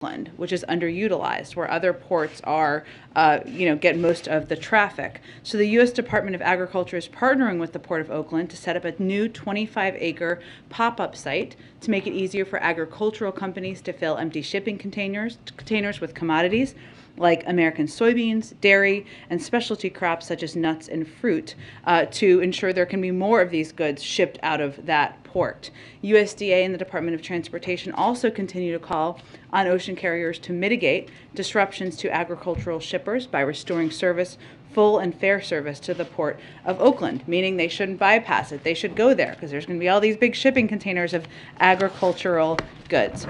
Oakland, which is underutilized, where other ports are, get most of the traffic. So the U.S. Department of Agriculture is partnering with the Port of Oakland to set up a new 25-acre pop-up site to make it easier for agricultural companies to fill empty shipping containers with commodities like American soybeans, dairy, and specialty crops such as nuts and fruit, to ensure there can be more of these goods shipped out of that port. USDA and the Department of Transportation also continue to call on ocean carriers to mitigate disruptions to agricultural shippers by restoring full and fair service to the Port of Oakland, meaning they shouldn't bypass it. They should go there because there's going to be all these big shipping containers of agricultural goods.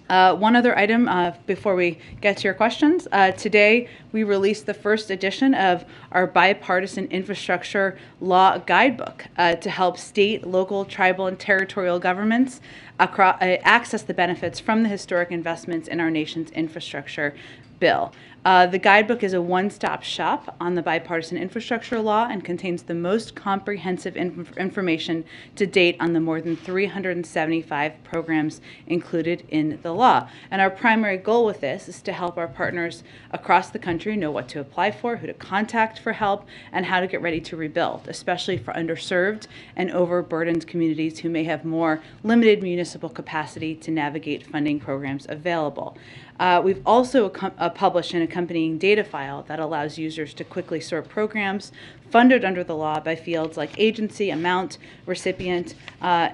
One other item before we get to your questions. Today, we released the first edition of our bipartisan infrastructure law guidebook to help state, local, tribal, and territorial governments access the benefits from the historic investments in our nation's infrastructure bill. The guidebook is a one-stop shop on the bipartisan infrastructure law and contains the most comprehensive information to date on the more than 375 programs included in the law. And our primary goal with this is to help our partners across the country know what to apply for, who to contact for help, and how to get ready to rebuild, especially for underserved and overburdened communities who may have more limited municipal capacity to navigate funding programs available. We've also published an accompanying data file that allows users to quickly sort programs funded under the law by fields like agency, amount, recipient,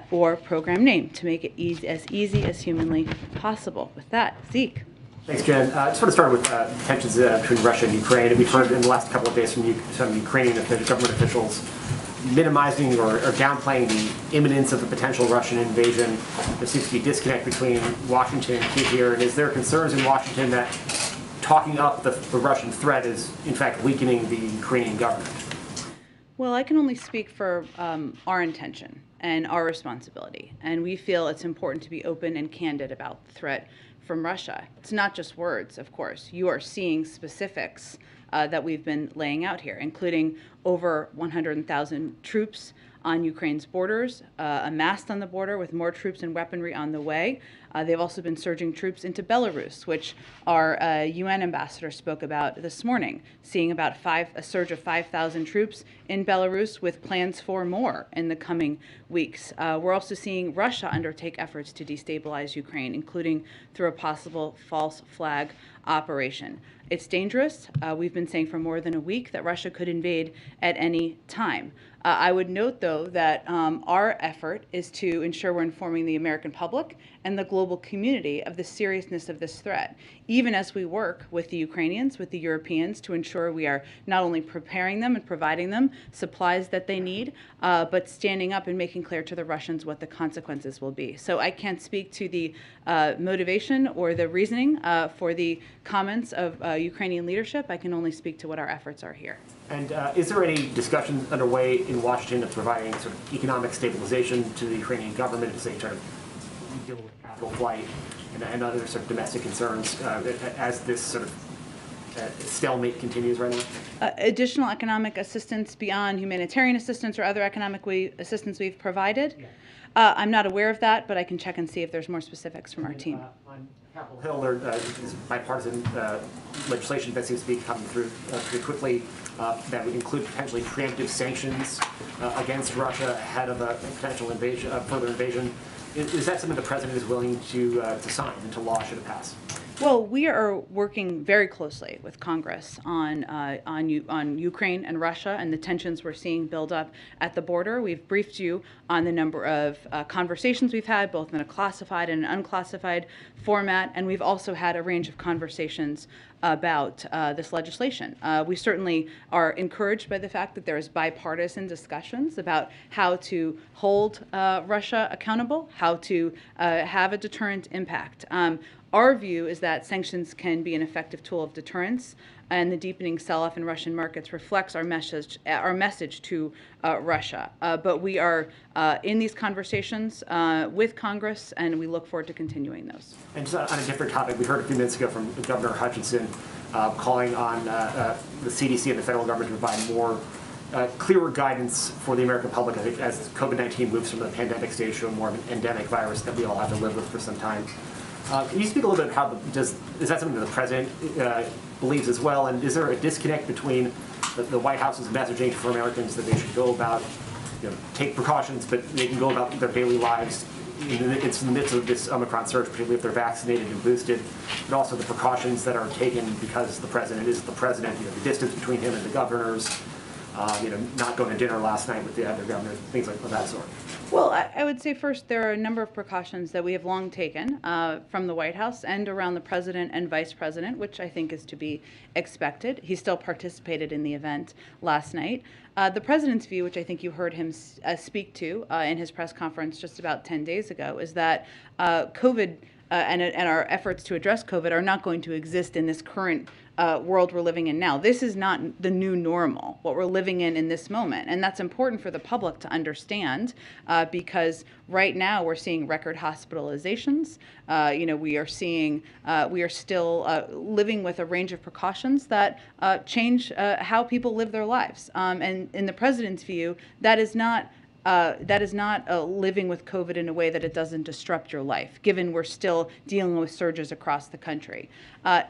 or program name to make it as easy as humanly possible. With that, Zeke. Thanks, Jen. I just want to start with tensions between Russia and Ukraine. We've heard in the last couple of days from some Ukrainian government officials minimizing or downplaying the imminence of the potential Russian invasion. There seems to be a disconnect between Washington and Kyiv here. And is there concerns in Washington that talking up the Russian threat is, in fact, weakening the Ukrainian government? Well, I can only speak for our intention and our responsibility. And we feel it's important to be open and candid about the threat from Russia. It's not just words, of course. You are seeing specifics that we've been laying out here, including over 100,000 troops on Ukraine's borders, amassed on the border with more troops and weaponry on the way. They've also been surging troops into Belarus, which our UN ambassador spoke about this morning, seeing about a surge of 5,000 troops in Belarus with plans for more in the coming weeks. We're also seeing Russia undertake efforts to destabilize Ukraine, including through a possible false flag operation. It's dangerous. We've been saying for more than a week that Russia could invade at any time. I would note, though, that our effort is to ensure we're informing the American public and the global community of the seriousness of this threat, even as we work with the Ukrainians, with the Europeans, to ensure we are not only preparing them and providing them supplies that they need, but standing up and making clear to the Russians what the consequences will be. So I can't speak to the motivation or the reasoning for the comments of Ukrainian leadership. I can only speak to what our efforts are here. And is there any discussion underway in Washington of providing sort of economic stabilization to the Ukrainian government to say try to deal with capital flight and other sort of domestic concerns as this sort of stalemate continues right now? Additional economic assistance beyond humanitarian assistance or other economic assistance we've provided? Yeah. I'm not aware of that, but I can check and see if there's more specifics from our team. On Capitol Hill, there is bipartisan legislation that seems to be coming through pretty quickly that would include potentially preemptive sanctions against Russia ahead of a potential invasion, further invasion. Is that something the president is willing to sign into law should it pass? Well, we are working very closely with Congress on Ukraine and Russia and the tensions we're seeing build up at the border. We've briefed you on the number of conversations we've had, both in a classified and an unclassified format, and we've also had a range of conversations about this legislation. We certainly are encouraged by the fact that there is bipartisan discussions about how to hold Russia accountable, how to have a deterrent impact. Our view is that sanctions can be an effective tool of deterrence, and the deepening sell-off in Russian markets reflects our message to Russia. But we are in these conversations with Congress, and we look forward to continuing those. And just on a different topic, we heard a few minutes ago from Governor Hutchinson calling on the CDC and the federal government to provide more clearer guidance for the American public as COVID-19 moves from the pandemic stage to a more endemic virus that we all have to live with for some time. Can you speak a little bit how is that something that the president believes as well? And is there a disconnect between the White House's messaging for Americans that they should go about, take precautions, but they can go about their daily lives? It's in the midst of this Omicron surge, particularly if they're vaccinated and boosted, but also the precautions that are taken because the president is the president. The distance between him and the governors, not going to dinner last night with the other governors, things like that sort. Well, I would say first there are a number of precautions that we have long taken from the White House and around the president and vice president, which I think is to be expected. He still participated in the event last night. The president's view, which I think you heard him speak to in his press conference just about 10 days ago, is that COVID and our efforts to address COVID are not going to exist in this current world we're living in now. This is not the new normal, what we're living in this moment. And that's important for the public to understand because right now we're seeing record hospitalizations. We are still living with a range of precautions that change how people live their lives. And in the president's view, that is not living with COVID in a way that it doesn't disrupt your life, given we're still dealing with surges across the country.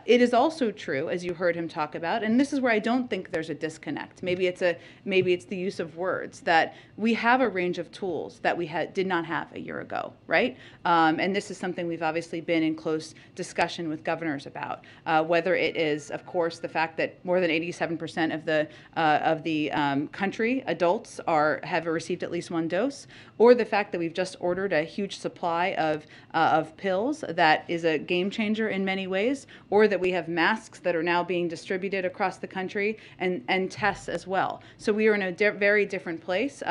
It is also true, as you heard him talk about, and this is where I don't think there's a disconnect. Maybe it's the use of words, that we have a range of tools that we did not have a year ago, right? And this is something we've obviously been in close discussion with governors about, whether it is, of course, the fact that more than 87% of the country, adults, have received at least one dose, or the fact that we've just ordered a huge supply of pills that is a game changer in many ways, or that we have masks that are now being distributed across the country and tests as well. So we are in a very different place.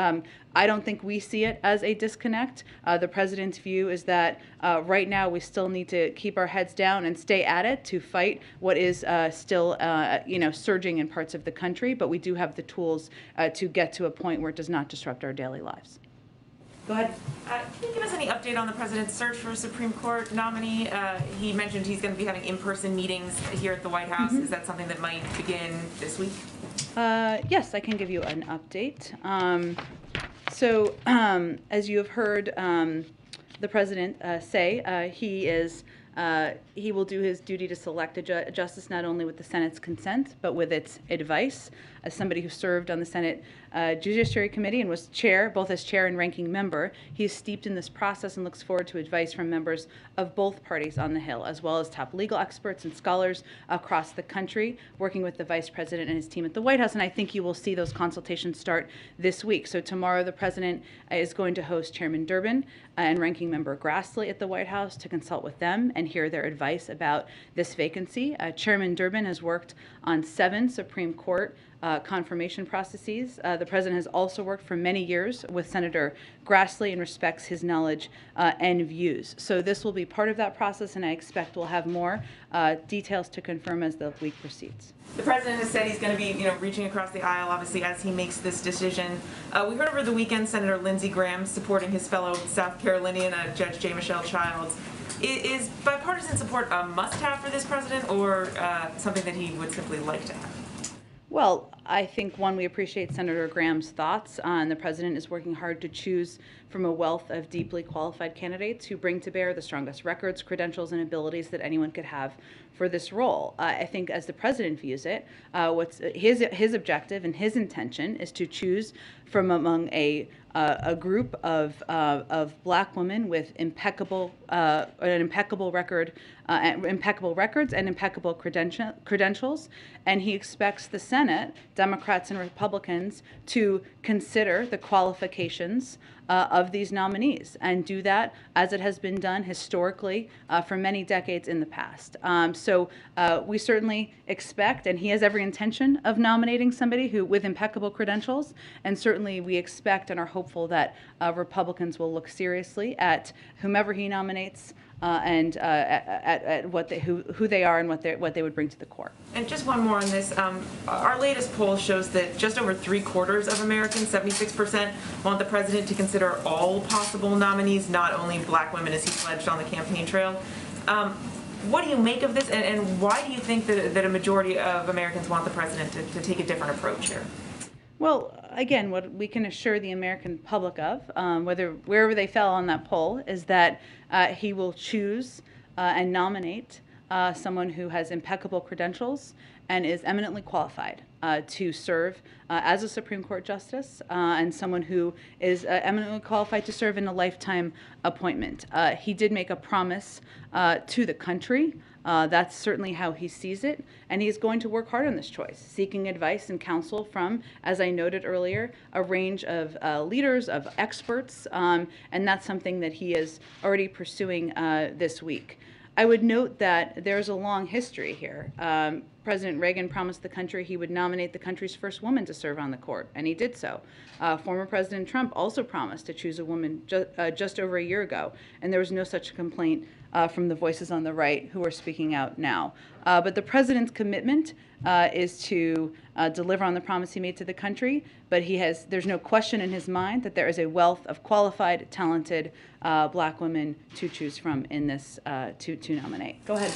I don't think we see it as a disconnect. The president's view is that right now we still need to keep our heads down and stay at it to fight what is still surging in parts of the country, but we do have the tools to get to a point where it does not disrupt our daily lives. Go ahead. Can you give us any update on the president's search for a Supreme Court nominee? He mentioned he's going to be having in-person meetings here at the White House. Mm-hmm. Is that something that might begin this week? Yes, I can give you an update. As you have heard the president say, he will do his duty to select a justice not only with the Senate's consent, but with its advice. As somebody who served on the Senate Judiciary Committee and was both as chair and ranking member, he is steeped in this process and looks forward to advice from members of both parties on the Hill, as well as top legal experts and scholars across the country, working with the vice president and his team at the White House. And I think you will see those consultations start this week. So tomorrow, the president is going to host Chairman Durbin and ranking member Grassley at the White House to consult with them and hear their advice about this vacancy. Chairman Durbin has worked on 7 Supreme Court confirmation processes. The president has also worked for many years with Senator Grassley and respects his knowledge and views. So this will be part of that process, and I expect we'll have more details to confirm as the week proceeds. The president has said he's going to be, reaching across the aisle, obviously, as he makes this decision. We heard over the weekend Senator Lindsey Graham supporting his fellow South Carolinian, Judge J. Michelle Childs. Is bipartisan support a must-have for this president, or something that he would simply like to have? Well, I think, one, we appreciate Senator Graham's thoughts, and the president is working hard to choose from a wealth of deeply qualified candidates who bring to bear the strongest records, credentials, and abilities that anyone could have for this role. I think, as the president views it, what's his objective and his intention is to choose from among a group of Black women with impeccable records and impeccable credentials, and he expects the Senate, Democrats and Republicans, to consider the qualifications of these nominees and do that as it has been done historically for many decades in the past. So we certainly expect, and he has every intention of nominating somebody with impeccable credentials, and certainly we expect and are hopeful that Republicans will look seriously at whomever he nominates and at who they are and what they would bring to the court. And just one more on this. Our latest poll shows that just over 3/4 of Americans, 76%, want the president to consider all possible nominees, not only Black women, as he pledged on the campaign trail. What do you make of this, and why do you think that a majority of Americans want the president to take a different approach here? Well, again, what we can assure the American public of, wherever they fell on that poll, is that he will choose and nominate someone who has impeccable credentials and is eminently qualified to serve as a Supreme Court justice, and someone who is eminently qualified to serve in a lifetime appointment. He did make a promise to the country. That's certainly how he sees it, and he's going to work hard on this choice, seeking advice and counsel from, as I noted earlier, a range of leaders, of experts, and that's something that he is already pursuing this week. I would note that there's a long history here. President Reagan promised the country he would nominate the country's first woman to serve on the court, and he did so. Former President Trump also promised to choose a woman just over a year ago, and there was no such complaint from the voices on the right who are speaking out now. But the president's commitment is to deliver on the promise he made to the country, but there's no question in his mind that there is a wealth of qualified, talented black women to choose from in this to nominate. Go ahead.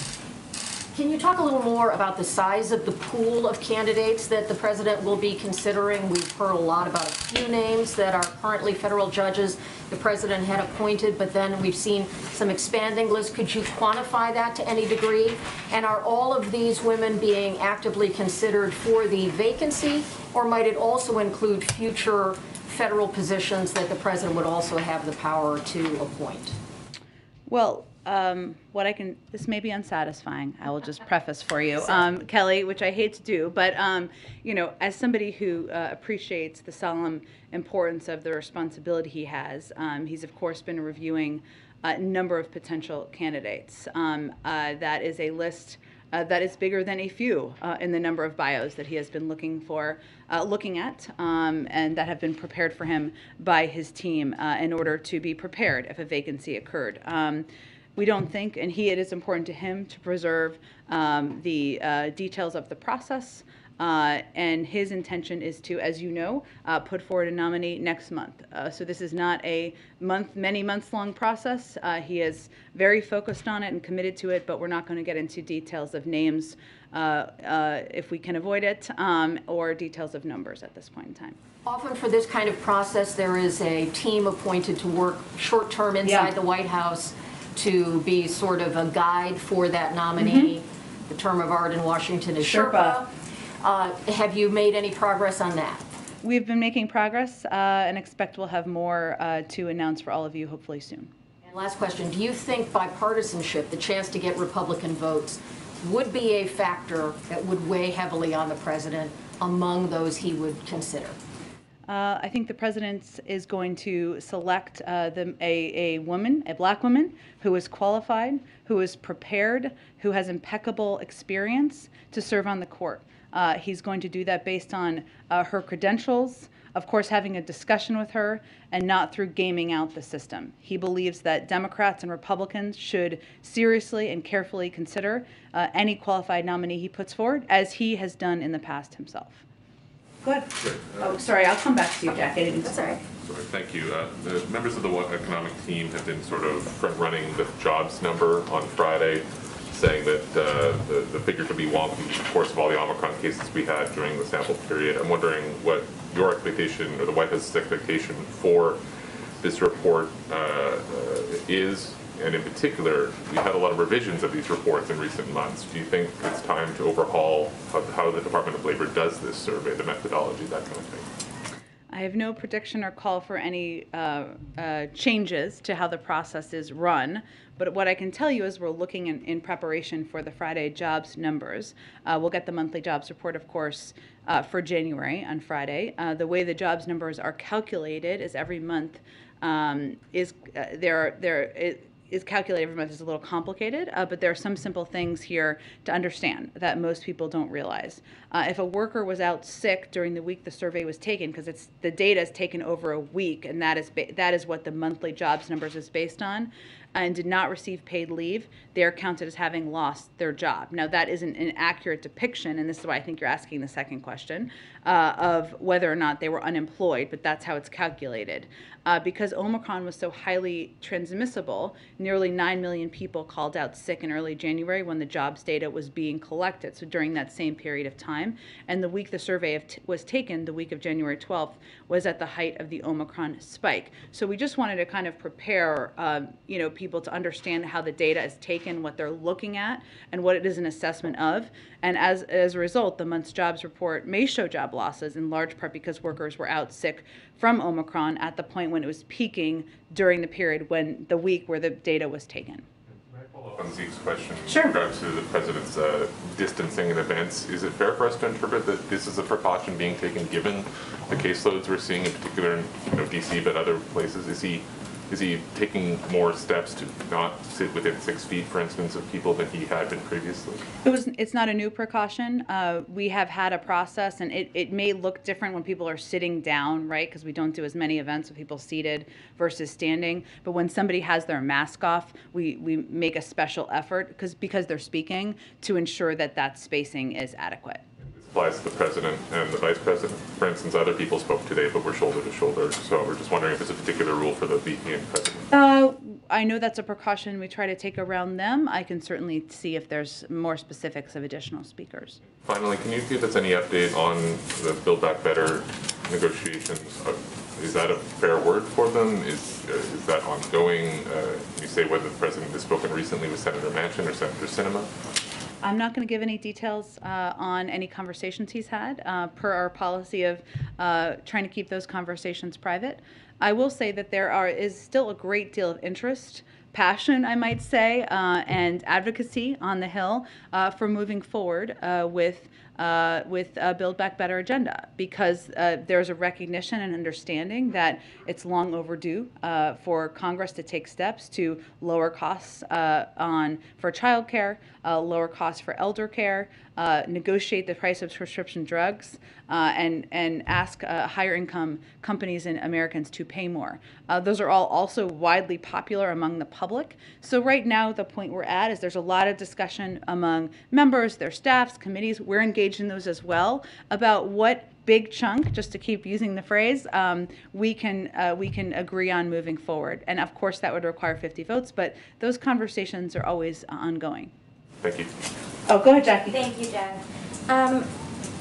Can you talk a little more about the size of the pool of candidates that the president will be considering? We've heard a lot about a few names that are currently federal judges the president had appointed, but then we've seen some expanding lists. Could you quantify that to any degree? And are all of these women being actively considered for the vacancy, or might it also include future federal positions that the president would also have the power to appoint? Well, this may be unsatisfying. I will just preface for you, Kelly, which I hate to do, but as somebody who appreciates the solemn importance of the responsibility he has, he's of course been reviewing a number of potential candidates. That is a list that is bigger than a few in the number of bios that he has been looking at, and that have been prepared for him by his team in order to be prepared if a vacancy occurred. We don't think, and it is important to him to preserve the details of the process, and his intention is to, as you know, put forward a nominee next month. So this is not a many months long process. He is very focused on it and committed to it, but we're not going to get into details of names if we can avoid it, or details of numbers at this point in time. Often for this kind of process, there is a team appointed to work short-term inside the White House to be sort of a guide for that nominee. Mm-hmm. The term of art in Washington is Sherpa. Have you made any progress on that? We've been making progress and expect we'll have more to announce for all of you hopefully soon. And last question, do you think bipartisanship, the chance to get Republican votes, would be a factor that would weigh heavily on the president among those he would consider? I think the president is going to select a woman, a black woman, who is qualified, who is prepared, who has impeccable experience to serve on the court. He's going to do that based on her credentials, of course having a discussion with her, and not through gaming out the system. He believes that Democrats and Republicans should seriously and carefully consider any qualified nominee he puts forward, as he has done in the past himself. Go ahead. Sure. Oh, sorry, I'll come back to you, Jack. That's all right. Sorry, thank you. The members of the economic team have been sort of front-running the jobs number on Friday, saying that the figure could be wonky, of course, of all the Omicron cases we had during the sample period. I'm wondering what your expectation, or the White House's expectation for this report is, and in particular, we've had a lot of revisions of these reports in recent months. Do you think it's time to overhaul how the Department of Labor does this survey, the methodology, that kind of thing? I have no prediction or call for any changes to how the process is run, but what I can tell you is we're looking in preparation for the Friday jobs numbers. We'll get the monthly jobs report, of course, for January on Friday. The way the jobs numbers are calculated is every month is calculated every month is a little complicated, but there are some simple things here to understand that most people don't realize. If a worker was out sick during the week the survey was taken, because the data is taken over a week, and that is what the monthly jobs numbers is based on, and did not receive paid leave, they are counted as having lost their job. Now, that isn't an accurate depiction, and this is why I think you're asking the second question, of whether or not they were unemployed, but that's how it's calculated. Because Omicron was so highly transmissible, nearly 9 million people called out sick in early January when the jobs data was being collected, so during that same period of time. And the week the survey was taken, the week of January 12th, was at the height of the Omicron spike. So we just wanted to kind of prepare people to understand how the data is taken, what they're looking at, and what it is an assessment of. And as a result, the month's jobs report may show job losses, in large part because workers were out sick from Omicron at the point when it was peaking during the period when the week where the data was taken. Follow up on Zeke's question Sure. with regard to the president's distancing in events. Is it fair for us to interpret that this is a precaution being taken given the caseloads we're seeing, in particular in DC, but other places? Is he taking more steps to not sit within 6 feet, for instance, of people than he had been previously? It's not a new precaution. We have had a process, and it may look different when people are sitting down, right? Because we don't do as many events with people seated versus standing. But when somebody has their mask off, we make a special effort because they're speaking to ensure that that spacing is adequate. Applies to the president and the vice president. For instance, other people spoke today, but we're shoulder to shoulder. So we're just wondering if there's a particular rule for the VP and president. I know that's a precaution we try to take around them. I can certainly see if there's more specifics of additional speakers. Finally, can you give us any update on the Build Back Better negotiations? Is that a fair word for them? Is that ongoing? Can you say whether the president has spoken recently with Senator Manchin or Senator Sinema? I'm not going to give any details on any conversations he's had, per our policy of trying to keep those conversations private. I will say that is still a great deal of interest, passion, I might say, and advocacy on the Hill for moving forward with Build Back Better agenda, because there's a recognition and understanding that it's long overdue for Congress to take steps to lower costs for childcare, lower costs for elder care, negotiate the price of prescription drugs, and ask higher income companies and Americans to pay more. Those are all also widely popular among the public. So right now, the point we're at is there's a lot of discussion among members, their staffs, committees. We're engaged in those as well about what big chunk, just to keep using the phrase, we can agree on moving forward. And of course, that would require 50 votes, but those conversations are always ongoing. Thank you. Oh, go ahead, Jackie. Thank you, Jen.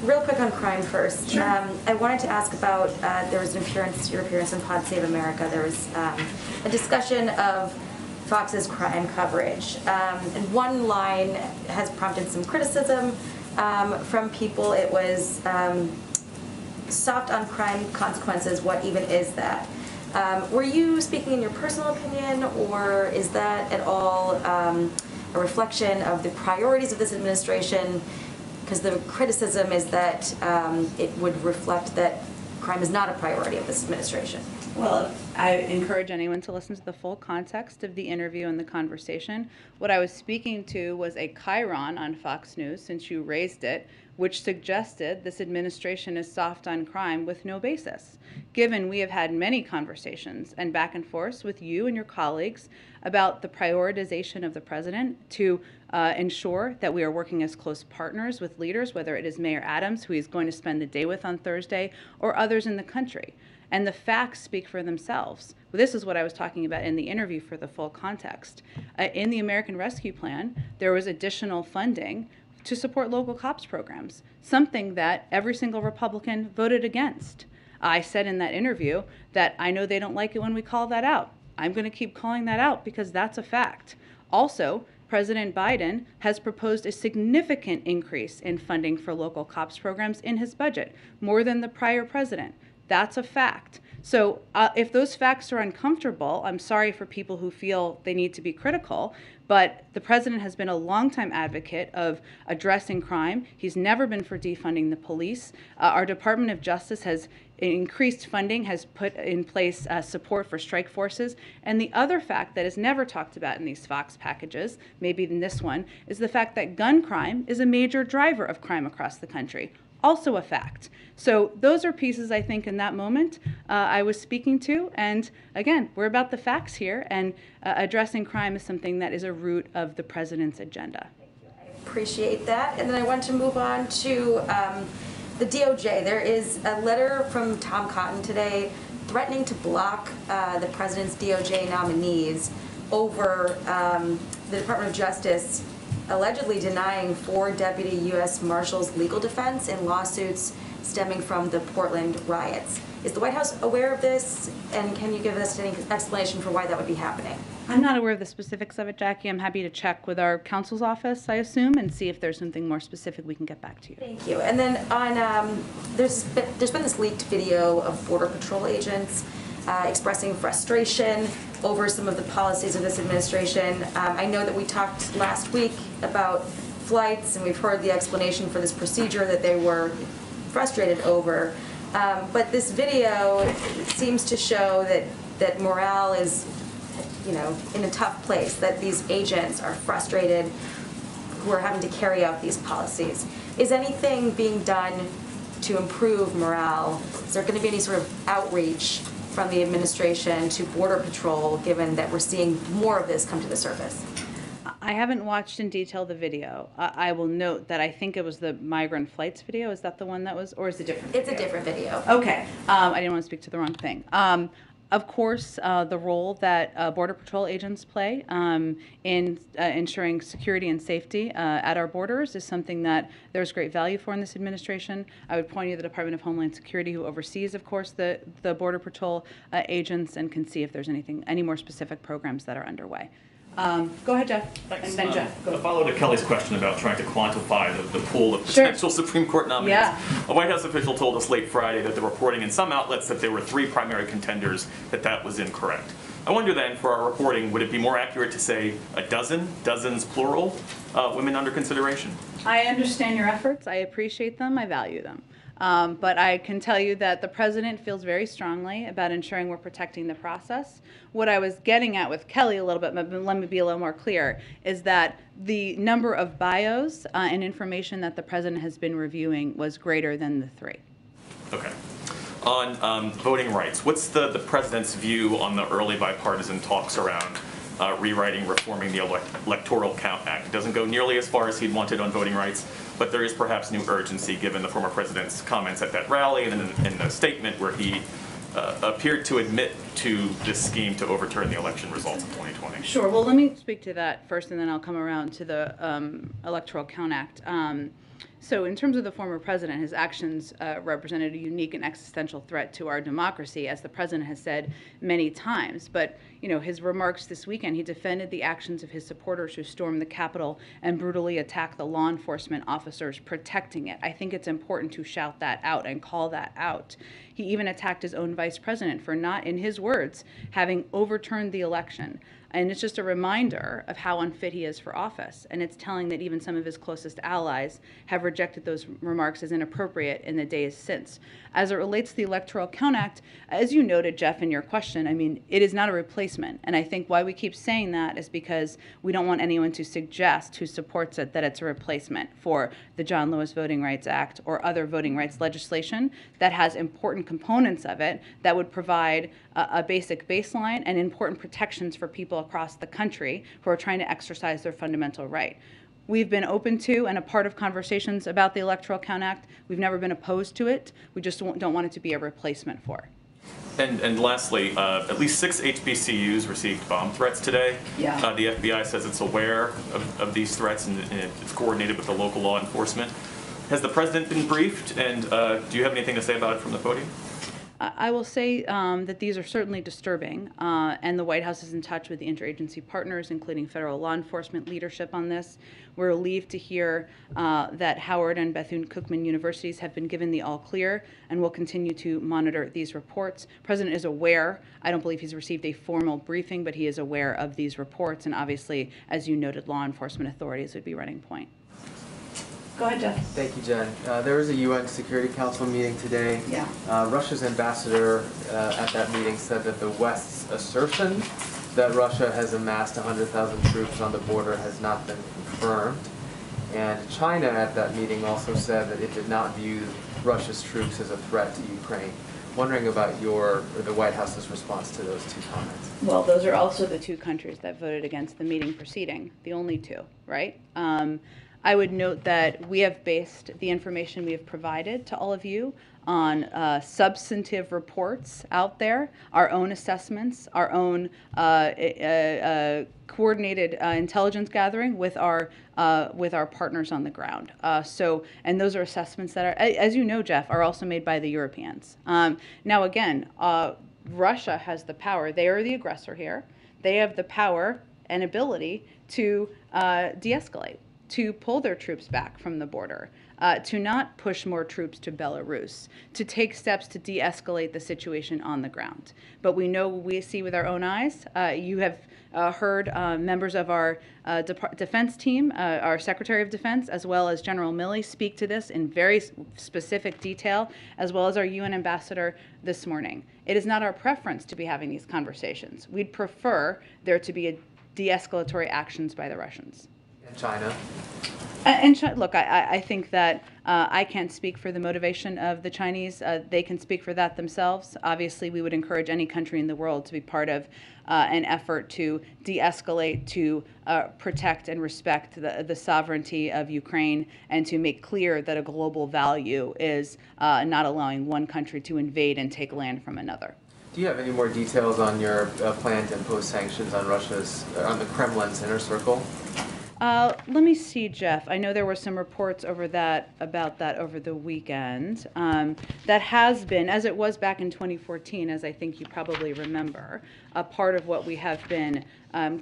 Real quick on crime first. Sure. I wanted to ask about, there was your appearance in Pod Save America. There was a discussion of Fox's crime coverage. And one line has prompted some criticism from people. It was soft on crime consequences. What even is that? Were you speaking in your personal opinion, or is that at all a reflection of the priorities of this administration? Because the criticism is that it would reflect that crime is not a priority of this administration. Well, I encourage anyone to listen to the full context of the interview and the conversation. What I was speaking to was a chyron on Fox News, since you raised it, which suggested this administration is soft on crime with no basis, given we have had many conversations and back and forth with you and your colleagues about the prioritization of the president to ensure that we are working as close partners with leaders, whether it is Mayor Adams, who he's going to spend the day with on Thursday, or others in the country. And the facts speak for themselves. Well, this is what I was talking about in the interview for the full context. In the American Rescue Plan, there was additional funding to support local cops programs, something that every single Republican voted against. I said in that interview that I know they don't like it when we call that out. I'm going to keep calling that out because that's a fact. Also, President Biden has proposed a significant increase in funding for local cops programs in his budget, more than the prior president. That's a fact. So if those facts are uncomfortable, I'm sorry for people who feel they need to be critical, but the president has been a longtime advocate of addressing crime. He's never been for defunding the police. Our Department of Justice has increased funding, has put in place support for strike forces. And the other fact that is never talked about in these Fox packages, maybe in this one, is the fact that gun crime is a major driver of crime across the country. Also a fact. So those are pieces I think in that moment I was speaking to. And again, we're about the facts here, and addressing crime is something that is a root of the president's agenda. I appreciate that. And then I want to move on to the DOJ. There is a letter from Tom Cotton today threatening to block the president's DOJ nominees over the Department of Justice allegedly denying 4 deputy U.S. Marshals legal defense in lawsuits stemming from the Portland riots. Is the White House aware of this, and can you give us any explanation for why that would be happening? I'm not aware of the specifics of it, Jackie. I'm happy to check with our counsel's office, I assume, and see if there's something more specific we can get back to you. Thank you. And then on, there's been this leaked video of Border Patrol agents expressing frustration over some of the policies of this administration. I know that we talked last week about flights, and we've heard the explanation for this procedure that they were frustrated over. But this video seems to show that morale is, in a tough place, that these agents are frustrated who are having to carry out these policies. Is anything being done to improve morale? Is there going to be any sort of outreach from the administration to Border Patrol, given that we're seeing more of this come to the surface? I haven't watched in detail the video. I will note that I think it was the migrant flights video. Is that the one that was, or is it a different video? It's a different video. Okay. I didn't want to speak to the wrong thing. Of course, the role that Border Patrol agents play in ensuring security and safety at our borders is something that there's great value for in this administration. I would point you to the Department of Homeland Security, who oversees, of course, the Border Patrol agents, and can see if there's any more specific programs that are underway. Go ahead, Jeff. Thanks. And then Jeff. Go. A follow to Kelly's question about trying to quantify the pool of potential Supreme Court nominees. Yeah. A White House official told us late Friday that the reporting in some outlets that there were 3 primary contenders, that was incorrect. I wonder then, for our reporting, would it be more accurate to say a dozen, dozens plural, women under consideration? I understand your efforts. I appreciate them. I value them. But I can tell you that the president feels very strongly about ensuring we're protecting the process. What I was getting at with Kelly a little bit, but let me be a little more clear, is that the number of bios and information that the president has been reviewing was greater than the 3. Okay. On voting rights, what's the president's view on the early bipartisan talks around rewriting, reforming the Electoral Count Act? It doesn't go nearly as far as he'd wanted on voting rights, but there is perhaps new urgency given the former president's comments at that rally and in the statement where he appeared to admit to this scheme to overturn the election results of 2020. Sure. Well, let me speak to that first, and then I'll come around to the Electoral Count Act. So in terms of the former president, his actions represented a unique and existential threat to our democracy, as the president has said many times. But, his remarks this weekend, he defended the actions of his supporters who stormed the Capitol and brutally attacked the law enforcement officers protecting it. I think it's important to shout that out and call that out. He even attacked his own vice president for not, in his words, having overturned the election. And it's just a reminder of how unfit he is for office. And it's telling that even some of his closest allies have rejected those remarks as inappropriate in the days since. As it relates to the Electoral Count Act, as you noted, Jeff, in your question, it is not a replacement. And I think why we keep saying that is because we don't want anyone to suggest who supports it that it's a replacement for the John Lewis Voting Rights Act or other voting rights legislation that has important components of it that would provide a basic baseline and important protections for people across the country who are trying to exercise their fundamental right. We've been open to and a part of conversations about the Electoral Count Act. We've never been opposed to it. We just don't want it to be a replacement for. And lastly, at least 6 HBCUs received bomb threats today. Yeah. The FBI says it's aware of these threats and it's coordinated with the local law enforcement. Has the president been briefed, and do you have anything to say about it from the podium? I will say that these are certainly disturbing, and the White House is in touch with the interagency partners, including federal law enforcement leadership on this. We're relieved to hear that Howard and Bethune-Cookman universities have been given the all clear and will continue to monitor these reports. The president is aware. I don't believe he's received a formal briefing, but he is aware of these reports, and obviously, as you noted, law enforcement authorities would be running point. Go ahead, Jeff. Thank you, Jen. There was a UN Security Council meeting today. Yeah. Russia's ambassador at that meeting said that the West's assertion that Russia has amassed 100,000 troops on the border has not been confirmed. And China at that meeting also said that it did not view Russia's troops as a threat to Ukraine. Wondering about the White House's response to those 2 comments. Well, those are also the 2 countries that voted against the meeting proceeding, the only 2, right? I would note that we have based the information we have provided to all of you on substantive reports out there, our own assessments, our own coordinated intelligence gathering with our partners on the ground. And those are assessments that are, as you know, Jeff, are also made by the Europeans. Now, again, Russia has the power. They are the aggressor here. they have the power and ability to de-escalate, to pull their troops back from the border, to not push more troops to Belarus, to take steps to de-escalate the situation on the ground. But we know, we see with our own eyes. You have heard members of our defense team, our Secretary of Defense, as well as General Milley speak to this in very specific detail, as well as our UN ambassador this morning. It is not our preference to be having these conversations. We'd prefer there to be a de-escalatory actions by the Russians. In China? And look, I think that I can't speak for the motivation of the Chinese. They can speak for that themselves. Obviously, we would encourage any country in the world to be part of an effort to de-escalate, to protect and respect the sovereignty of Ukraine, and to make clear that a global value is not allowing one country to invade and take land from another. Do you have any more details on your plan to impose sanctions on on the Kremlin's inner circle? Let me see, Jeff. I know there were some reports about that over the weekend. That has been, as it was back in 2014, as I think you probably remember, a part of what we have been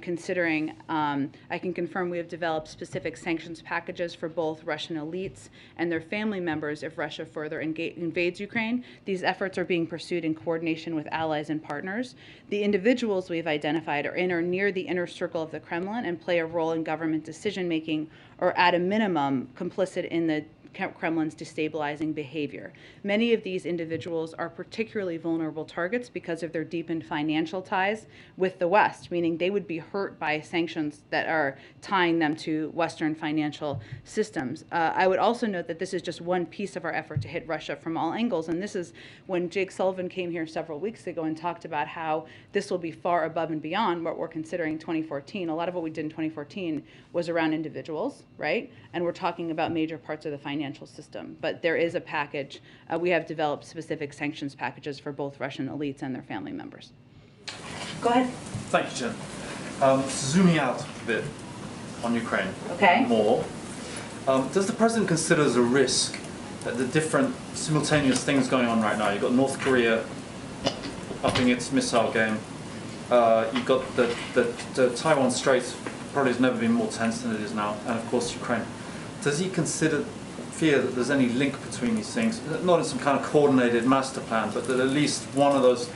considering. I can confirm we have developed specific sanctions packages for both Russian elites and their family members if Russia further invades Ukraine. These efforts are being pursued in coordination with allies and partners. The individuals we've identified are in or near the inner circle of the Kremlin and play a role in government decision-making, or at a minimum, complicit in the Kremlin's destabilizing behavior. Many of these individuals are particularly vulnerable targets because of their deepened financial ties with the West, meaning they would be hurt by sanctions that are tying them to Western financial systems. I would also note that this is just one piece of our effort to hit Russia from all angles, and this is when Jake Sullivan came here several weeks ago and talked about how this will be far above and beyond what we're considering in 2014. A lot of what we did in 2014 was around individuals, right? And we're talking about major parts of the financial system. But there is a package. We have developed specific sanctions packages for both Russian elites and their family members. Go ahead. Thank you, Jen. Zooming out a bit on Ukraine more, does the president consider as a risk that the different simultaneous things going on right now? You've got North Korea upping its missile game. You've got the Taiwan Strait probably has never been more tense than it is now, and of course Ukraine. Does he fear that there's any link between these things? Not in some kind of coordinated master plan, but that at least one of those,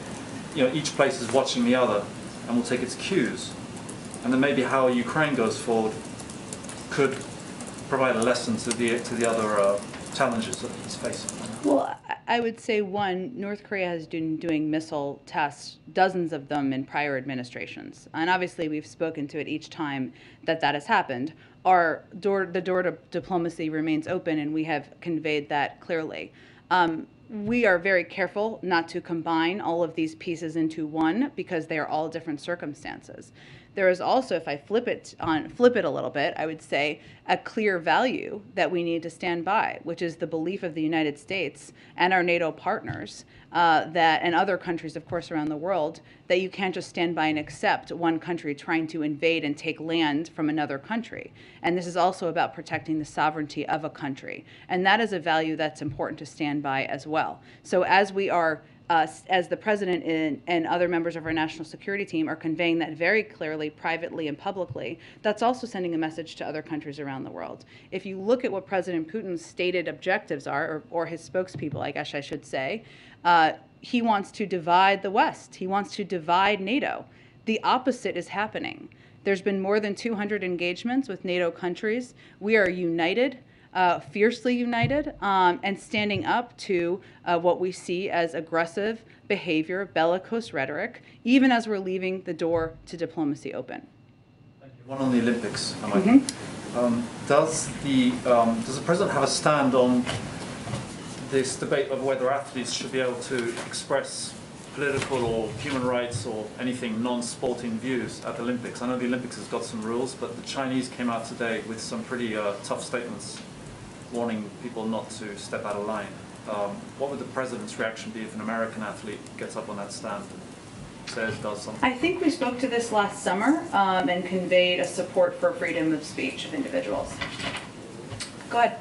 each place is watching the other and will take its cues. And then maybe how Ukraine goes forward could provide a lesson to the other challenges that it's facing. Well, I would say, one, North Korea has been doing missile tests, dozens of them in prior administrations. And obviously we've spoken to it each time that has happened. The door to diplomacy remains open, and we have conveyed that clearly. We are very careful not to combine all of these pieces into one, because they are all different circumstances. There is also, if I flip it a little bit, I would say a clear value that we need to stand by, which is the belief of the United States and our NATO partners and other countries, of course, around the world, that you can't just stand by and accept one country trying to invade and take land from another country. And this is also about protecting the sovereignty of a country. And that is a value that's important to stand by as well. So as we are as the president and other members of our national security team are conveying that very clearly, privately and publicly, that's also sending a message to other countries around the world. If you look at what President Putin's stated objectives are, or his spokespeople, I guess I should say, he wants to divide the West. He wants to divide NATO. The opposite is happening. There's been more than 200 engagements with NATO countries. We are united. Fiercely united and standing up to what we see as aggressive behavior, bellicose rhetoric, even as we're leaving the door to diplomacy open. Thank you. One on the Olympics, does the president have a stand on this debate of whether athletes should be able to express political or human rights or anything non-sporting views at the Olympics? I know the Olympics has got some rules, but the Chinese came out today with some pretty tough statements warning people not to step out of line. What would the president's reaction be if an American athlete gets up on that stand and does something? I think we spoke to this last summer and conveyed a support for freedom of speech of individuals. Go ahead.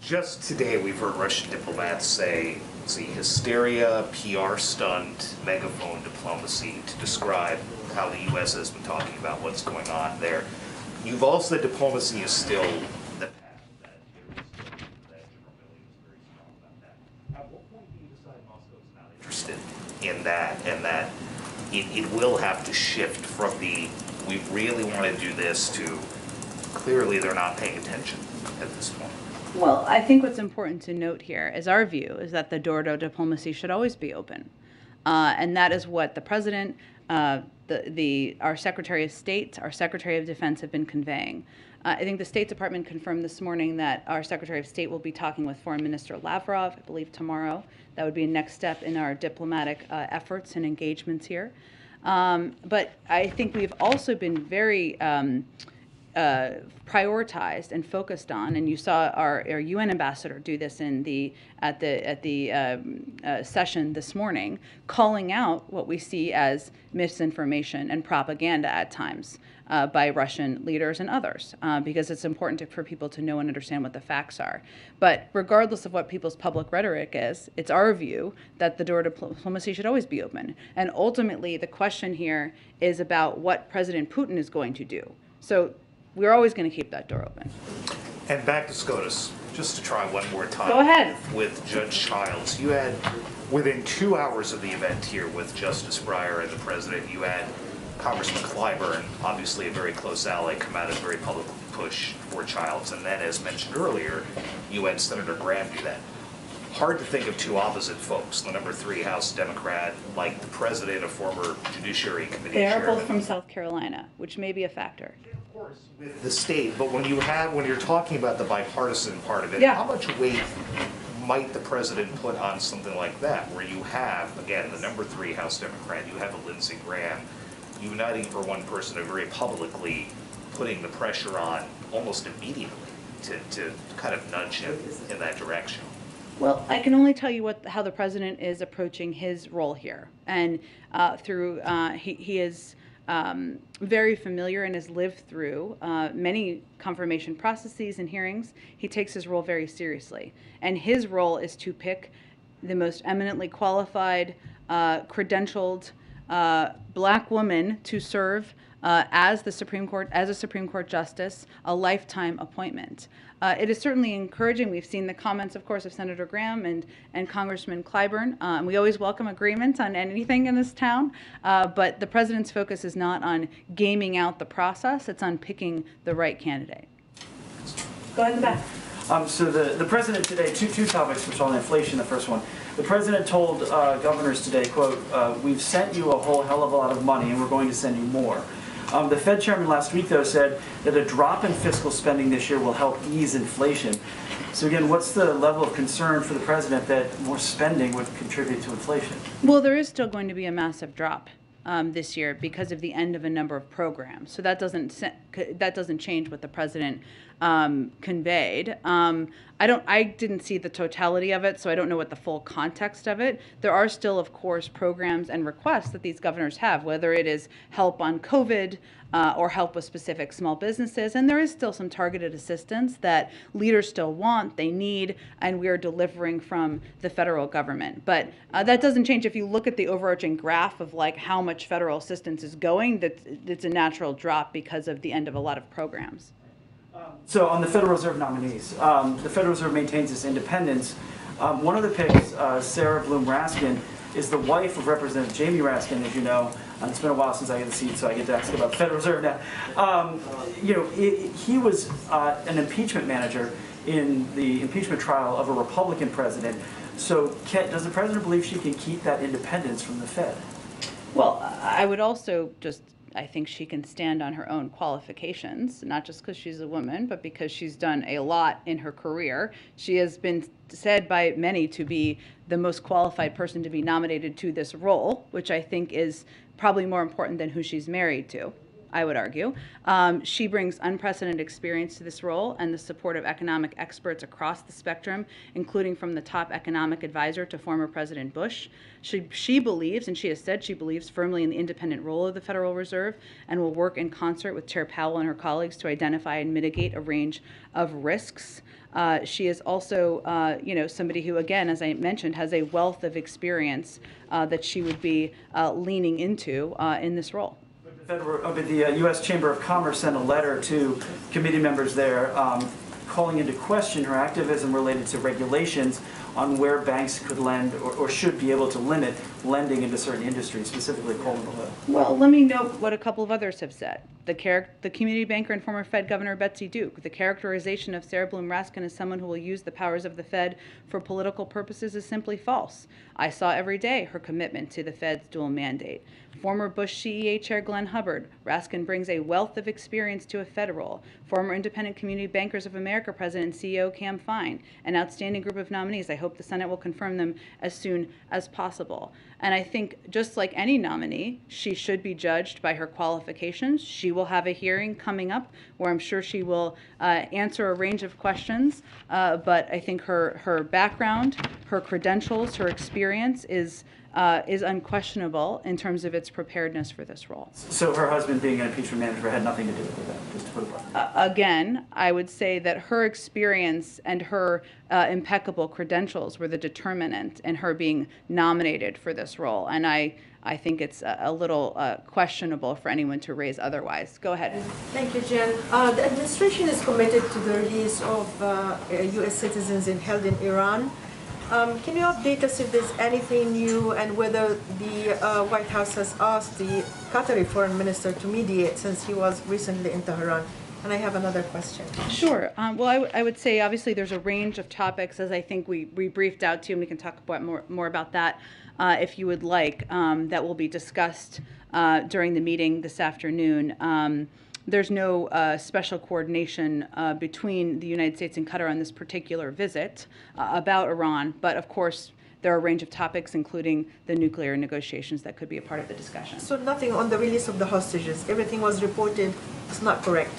Just today we've heard Russian diplomats say it's a hysteria, PR stunt, megaphone diplomacy to describe how the U.S. has been talking about what's going on there. You've also said diplomacy is still the path that there is still that General Milley was very strong about that. At what point do you decide Moscow is not interested in that, and that it will have to shift from the we really want to do this to clearly they're not paying attention at this point? Well, I think what's important to note here is our view is that the door to diplomacy should always be open. And that is what the President, our Secretary of State, our Secretary of Defense have been conveying. I think the State Department confirmed this morning that our Secretary of State will be talking with Foreign Minister Lavrov, I believe tomorrow. That would be a next step in our diplomatic efforts and engagements here. But I think we've also been very prioritized and focused on, and you saw our UN ambassador do this in at the session this morning, calling out what we see as misinformation and propaganda at times by Russian leaders and others, because it's important for people to know and understand what the facts are. But regardless of what people's public rhetoric is, it's our view that the door to diplomacy should always be open. And ultimately, the question here is about what President Putin is going to do. So we're always going to keep that door open. And back to SCOTUS, just to try one more time. Go ahead. With Judge Childs, you had, within 2 hours of the event here with Justice Breyer and the President, you had Congressman Clyburn, obviously a very close ally, come out and very publicly push for Childs. And then, as mentioned earlier, you had Senator Graham do that. Hard to think of two opposite folks. The number 3 House Democrat, like the President, a former Judiciary Committee They are chairman. both from South Carolina, which may be a factor. Of course, with the state, but when you're talking about the bipartisan part of it, Yeah. how much weight might the President put on something like that, where you have, again, the number 3 House Democrat, you have a Lindsey Graham, uniting for one person and very publicly putting the pressure on almost immediately to kind of nudge him in that direction? Well, I can only tell you how the President is approaching his role here. And he is very familiar and has lived through many confirmation processes and hearings. He takes his role very seriously. And his role is to pick the most eminently qualified, credentialed black woman to serve as a Supreme Court justice, a lifetime appointment. It is certainly encouraging. We've seen the comments, of course, of Senator Graham and Congressman Clyburn. And we always welcome agreement on anything in this town. But the President's focus is not on gaming out the process. It's on picking the right candidate. Go ahead in the back. So the President today, two topics, which on inflation, the first one. The President told governors today, quote, we've sent you a whole hell of a lot of money and we're going to send you more. The Fed chairman last week, though, said that a drop in fiscal spending this year will help ease inflation. So again, what's the level of concern for the President that more spending would contribute to inflation? Well, there is still going to be a massive drop this year because of the end of a number of programs. So that doesn't change what the President conveyed. I didn't see the totality of it, so I don't know what the full context of it. There are still, of course, programs and requests that these governors have, whether it is help on COVID or help with specific small businesses. And there is still some targeted assistance that leaders still want, they need, and we are delivering from the federal government. But that doesn't change. If you look at the overarching graph of like how much federal assistance is going, it's a natural drop because of the end of a lot of programs. So on the Federal Reserve nominees, the Federal Reserve maintains its independence. One of the picks, Sarah Bloom Raskin, is the wife of Representative Jamie Raskin, as you know. It's been a while since I had the seat, so I get to ask about the Federal Reserve now. He was an impeachment manager in the impeachment trial of a Republican president. So does the President believe she can keep that independence from the Fed? Well, I would also I think she can stand on her own qualifications, not just because she's a woman, but because she's done a lot in her career. She has been said by many to be the most qualified person to be nominated to this role, which I think is probably more important than who she's married to, I would argue. She brings unprecedented experience to this role and the support of economic experts across the spectrum, including from the top economic advisor to former President Bush. She believes, and she has said she believes firmly in the independent role of the Federal Reserve and will work in concert with Chair Powell and her colleagues to identify and mitigate a range of risks. She is also, somebody who, again, as I mentioned, has a wealth of experience that she would be leaning into in this role. The U.S. Chamber of Commerce sent a letter to committee members there calling into question her activism related to regulations on where banks could lend or should be able to limit lending into certain industries, specifically coal and oil. Well, let me note what a couple of others have said. The community banker and former Fed Governor Betsy Duke. The characterization of Sarah Bloom Raskin as someone who will use the powers of the Fed for political purposes is simply false. I saw every day her commitment to the Fed's dual mandate. Former Bush CEA Chair Glenn Hubbard. Raskin brings a wealth of experience to a Fed role. Former Independent Community Bankers of America President and CEO Cam Fine. An outstanding group of nominees. I hope the Senate will confirm them as soon as possible. And I think just like any nominee, she should be judged by her qualifications. She will have a hearing coming up where I'm sure she will answer a range of questions. But I think her background, her credentials, her experience is unquestionable in terms of its preparedness for this role. So her husband being an impeachment manager had nothing to do with that, just to put it bluntly. Again, I would say that her experience and her impeccable credentials were the determinant in her being nominated for this role. And I think it's a little questionable for anyone to raise otherwise. Go ahead. Thank you, Jen. The administration is committed to the release of U.S. citizens held in Iran. Can you update us if there's anything new and whether the White House has asked the Qatari foreign minister to mediate since he was recently in Tehran? And I have another question. Sure. Well, I would say obviously there's a range of topics, as I think we briefed out to you, and we can talk about more about that if you would like, that will be discussed during the meeting this afternoon. There's no special coordination between the United States and Qatar on this particular visit about Iran, but of course there are a range of topics, including the nuclear negotiations, that could be a part of the discussion. So nothing on the release of the hostages. Everything was reported. It's not correct.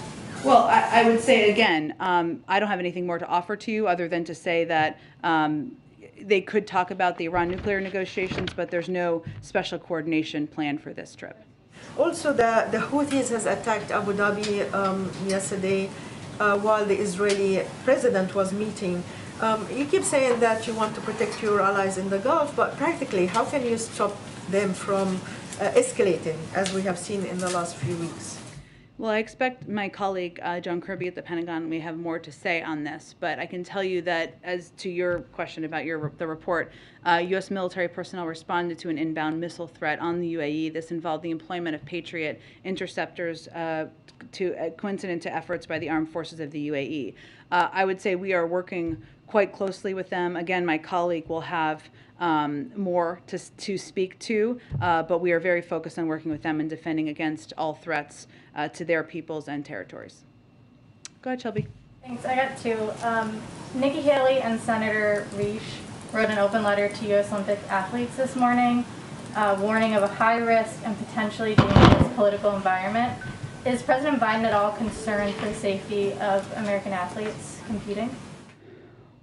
Well, I would say again, I don't have anything more to offer to you other than to say that they could talk about the Iran nuclear negotiations, but there's no special coordination planned for this trip. Also, the Houthis has attacked Abu Dhabi yesterday while the Israeli president was meeting. You keep saying that you want to protect your allies in the Gulf, but practically, how can you stop them from escalating, as we have seen in the last few weeks? Well, I expect my colleague, John Kirby at the Pentagon, may have more to say on this, but I can tell you that as to your question about the report, U.S. military personnel responded to an inbound missile threat on the UAE. This involved the employment of Patriot interceptors coincident to efforts by the armed forces of the UAE. I would say we are working quite closely with them. Again, my colleague will have more to speak to, but we are very focused on working with them and defending against all threats to their peoples and territories. Go ahead, Shelby. Thanks. I got two. Nikki Haley and Senator Reich wrote an open letter to U.S. Olympic athletes this morning, warning of a high-risk and potentially dangerous political environment. Is President Biden at all concerned for the safety of American athletes competing?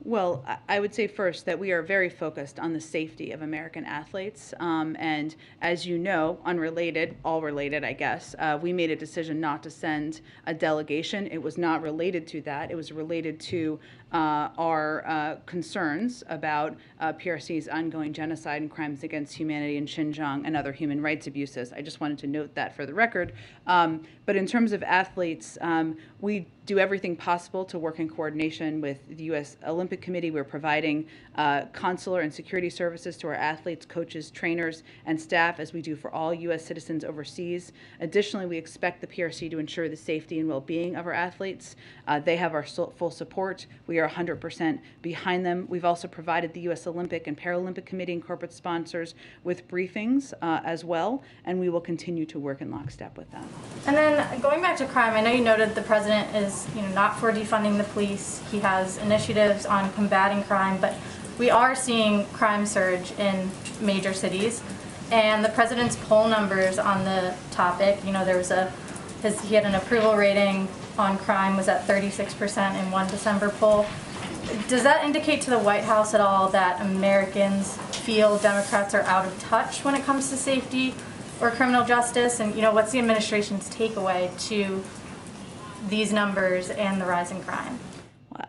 Well, I would say first that we are very focused on the safety of American athletes. And as you know, unrelated, all related, I guess, we made a decision not to send a delegation. It was not related to that. It was related to our concerns about PRC's ongoing genocide and crimes against humanity in Xinjiang and other human rights abuses. I just wanted to note that for the record. But in terms of athletes, we do everything possible to work in coordination with the U.S. Olympic Committee. We're providing consular and security services to our athletes, coaches, trainers, and staff, as we do for all U.S. citizens overseas. Additionally, we expect the PRC to ensure the safety and well-being of our athletes. They have our full support. We are 100% behind them. We've also provided the U.S. Olympic and Paralympic Committee and corporate sponsors with briefings as well, and we will continue to work in lockstep with them. And then going back to crime, I know you noted the president is not for defunding the police. He has initiatives on combating crime, but we are seeing crime surge in major cities. And the president's poll numbers on the topic, there was he had an approval rating on crime was at 36% in one December poll. Does that indicate to the White House at all that Americans feel Democrats are out of touch when it comes to safety or criminal justice? And what's the administration's takeaway to these numbers and the rise in crime?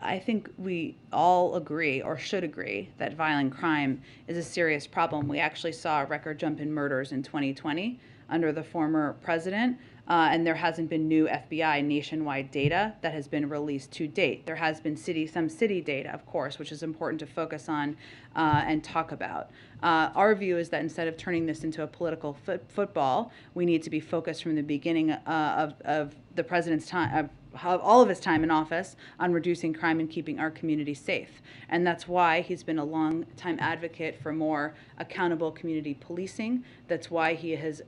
I think we all agree, or should agree, that violent crime is a serious problem. We actually saw a record jump in murders in 2020. under the former president. And there hasn't been new FBI nationwide data that has been released to date. There has been some city data, of course, which is important to focus on and talk about. Our view is that instead of turning this into a political football, we need to be focused from the beginning of the president's time, all of his time in office, on reducing crime and keeping our community safe. And that's why he's been a long-time advocate for more accountable community policing. That's why he has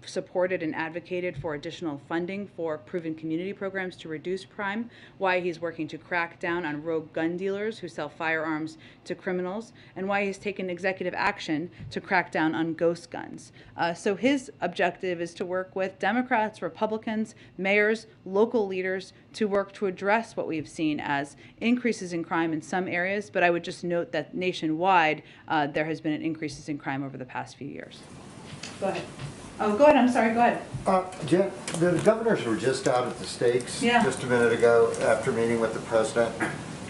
supported and advocated for additional funding for proven community programs to reduce crime, why he's working to crack down on rogue gun dealers who sell firearms to criminals, and why he's taken executive action to crack down on ghost guns. So his objective is to work with Democrats, Republicans, mayors, local leaders to work to address what we've seen as increases in crime in some areas, but I would just note that nationwide there has been increases in crime over the past few years. Go ahead. Oh, go ahead. I'm sorry. Go ahead. Jen, the governors were just out at the Stakes just a minute ago after meeting with the president.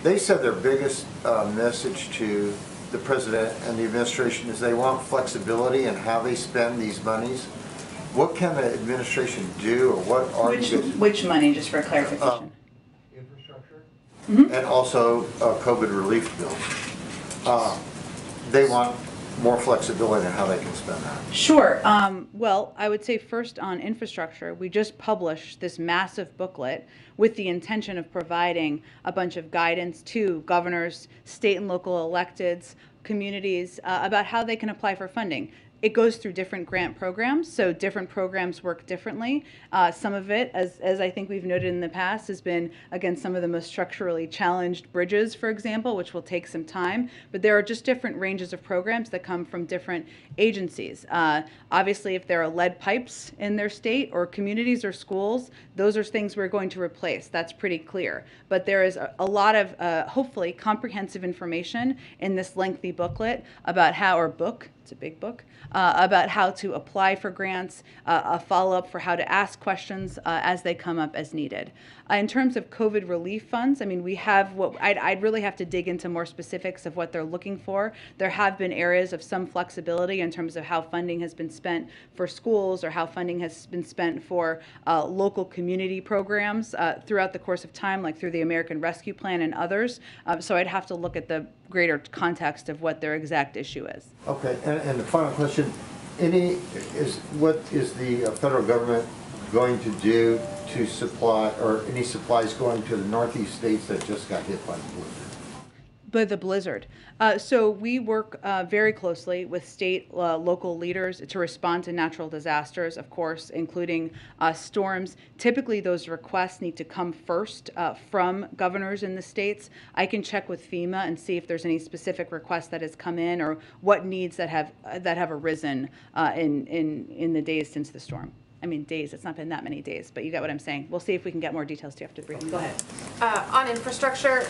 They said their biggest message to the president and the administration is they want flexibility in how they spend these monies. What can the administration do, or what are which money, just for clarification? Infrastructure, and also COVID relief bills. They want more flexibility in how they can spend that. Sure. Well, I would say first on infrastructure, we just published this massive booklet with the intention of providing a bunch of guidance to governors, state and local electeds, communities about how they can apply for funding. It goes through different grant programs, so different programs work differently. Some of it, as I think we've noted in the past, has been against some of the most structurally challenged bridges, for example, which will take some time. But there are just different ranges of programs that come from different agencies. Obviously, if there are lead pipes in their state or communities or schools, those are things we're going to replace. That's pretty clear. But there is a lot of, hopefully, comprehensive information in this lengthy booklet about how, or book, it's a big book, about how to apply for grants, a follow-up for how to ask questions as they come up as needed. In terms of COVID relief funds, I mean, we have what I'd really have to dig into more specifics of what they're looking for. There have been areas of some flexibility in terms of how funding has been spent for schools or how funding has been spent for local community programs throughout the course of time, like through the American Rescue Plan and others. So I'd have to look at the greater context of what their exact issue is. Okay, and the final question, what is the federal government going to do to supply, or any supplies going to the Northeast states that just got hit by the blizzard? By the blizzard. So we work very closely with state, local leaders to respond to natural disasters, of course, including storms. Typically, those requests need to come first from governors in the states. I can check with FEMA and see if there's any specific request that has come in or what needs that have arisen in the days since the storm. I mean, days, it's not been that many days, but you get what I'm saying. We'll see if we can get more details to you after the briefing. Go ahead. On infrastructure,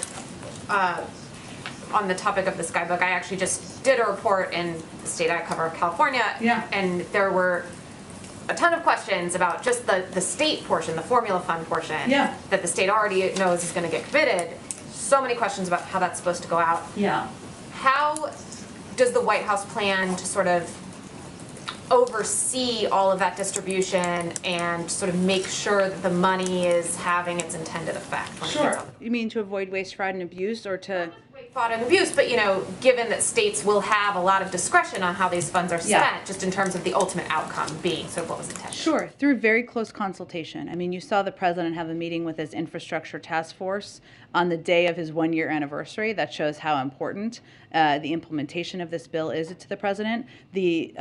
on the topic of the Skybook, I actually just did a report in the state I cover, California, and there were a ton of questions about just the state portion, the formula fund portion, that the state already knows is going to get committed. So many questions about how that's supposed to go out. How does the White House plan to sort of oversee all of that distribution and sort of make sure that the money is having its intended effect? Sure. You mean to avoid waste, fraud, and abuse, or to... Fraud and abuse, but given that states will have a lot of discretion on how these funds are spent, just in terms of the ultimate outcome being sort of what was intended. Sure, through very close consultation. I mean, you saw the president have a meeting with his infrastructure task force on the day of his one-year anniversary. That shows how important the implementation of this bill is to the president. The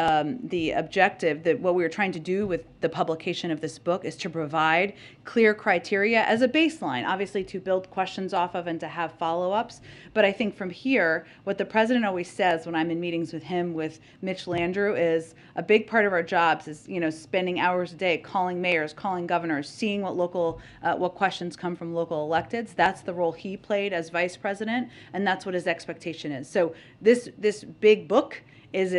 objective, that what we were trying to do with the publication of this book, is to provide clear criteria as a baseline, obviously to build questions off of and to have follow-ups. But I think from here, what the president always says when I'm in meetings with him, with Mitch Landrieu, is a big part of our jobs is, spending hours a day calling mayors, calling governors, seeing what questions come from local electeds. That's the role he played as vice president, and that's what his expectation is. So this big book is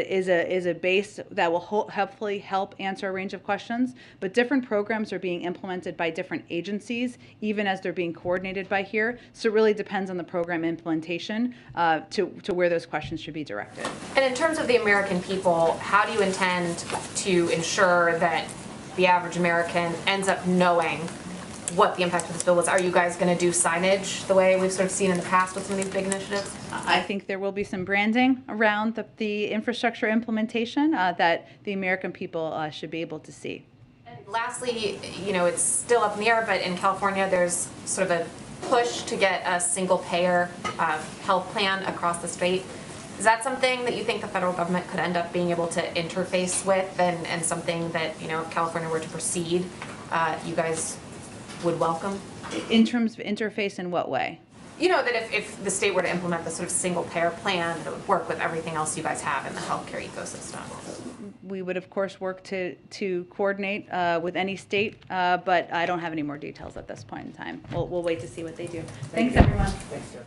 a base that will hopefully help answer a range of questions. But different programs are being implemented by different agencies, even as they're being coordinated by here. So it really depends on the program implementation to where those questions should be directed. And in terms of the American people, how do you intend to ensure that the average American ends up knowing what the impact of this bill was? Are you guys going to do signage the way we've sort of seen in the past with some of these big initiatives? I think there will be some branding around the infrastructure implementation that the American people should be able to see. And lastly, you know, it's still up in the air, but in California there's sort of a push to get a single payer health plan across the state. Is that something that you think the federal government could end up being able to interface with, and something that, you know, if California were to proceed, you guys would welcome? In terms of interface, in what way? You know, that if the state were to implement the sort of single payer plan that would work with everything else you guys have in the healthcare ecosystem. We would, of course, work to coordinate with any state, but I don't have any more details at this point in time. We'll wait to see what they do. Thanks, everyone. Thanks, Jeff.